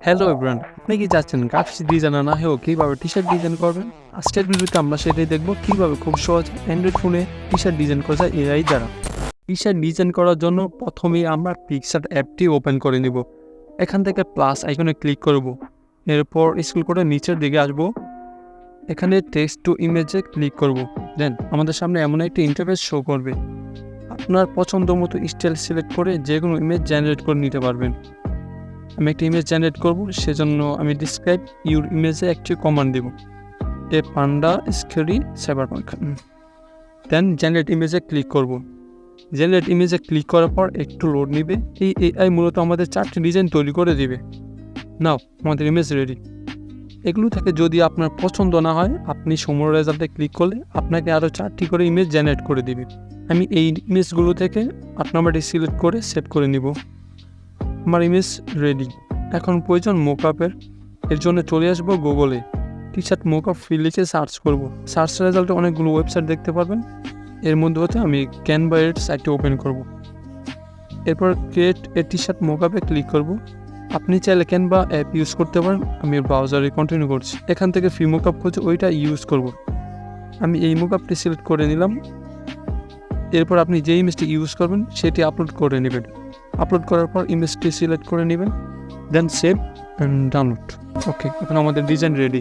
Hello everyone, আপনি কি চাচ্ছেন গ্রাফিক্স ডিজাইনার না হয়েও কীভাবে টি শার্ট ডিজাইন করবেন? আজকের ভিডিওতে আমরা সেটাই দেখব কীভাবে খুব সহজ অ্যান্ড্রয়েড ফোনে টি শার্ট ডিজাইন করা যায় এআই দ্বারা। টি শার্ট ডিজাইন করার জন্য প্রথমেই আমরা পিকচার অ্যাপটি ওপেন করে নিব। এখান থেকে প্লাস আইকনে ক্লিক করব। এরপর স্ক্রল করে নিচের দিকে আসব। এখানে টেক্সট টু ইমেজে ক্লিক করব। দেন আমাদের সামনে এমন একটি ইন্টারফেস শো করবে। আপনার পছন্দ মতো স্টাইল সিলেক্ট করে যে কোনো ইমেজ জেনারেট করে নিতে পারবেন। আমি একটা ইমেজ জেনারেট করব, সেজন্য আমি ডিসক্রাইব ইউর ইমেজে একটি কমান্ড দেব, এ পান্ডা স্কেরি সাইবারপাঙ্ক। দেন জেনারেট ইমেজে ক্লিক করব। জেনারেট ইমেজে ক্লিক করার পর একটু লোড নেবে। এই এআই মূলত আমাদের 4টি ডিজাইন তৈরি করে দিবে। নাও আমাদের ইমেজ রেডি। এগুলো থেকে যদি আপনার পছন্দ না হয়, আপনি সময় রেজাল্টে ক্লিক করলে আপনাকে আরও 4টি করে ইমেজ জেনারেট করে দিবে। আমি এই ইমেজগুলো থেকে 8 নাম্বারটি সিলেক্ট করে সেভ করে নিব। আমার ইমেজ রেডি। এখন প্রয়োজন মোকআপের। এর জন্য চলে আসবো গুগলে, টি শার্ট মোকআপ লিখে সার্চ করব। সার্চ রেজাল্টে অনেকগুলো ওয়েবসাইট দেখতে পারবেন। এর মধ্যে হতে আমি ক্যানভা এর সাইটটি ওপেন করব। এরপর ক্রিয়েট এ টি শার্ট মোকআপে ক্লিক করব। আপনি চাইলে ক্যানভা অ্যাপ ইউজ করতে পারেন। আমি ব্রাউজারে কন্টিনিউ করছি। এখান থেকে ফ্রি মোকআপ খুঁজে ওইটা ইউজ করব। আমি এই মোকআপটি সিলেক্ট করে নিলাম। এরপর আপনি যে ইমেজটি ইউজ করবেন সেটি আপলোড করে নেবেন। আপলোড করার পর ইমেজটি সিলেক্ট করে নেবেন, দেন সেভ অ্যান্ড ডাউনলোড। ওকে, এখন আমাদের ডিজাইন রেডি।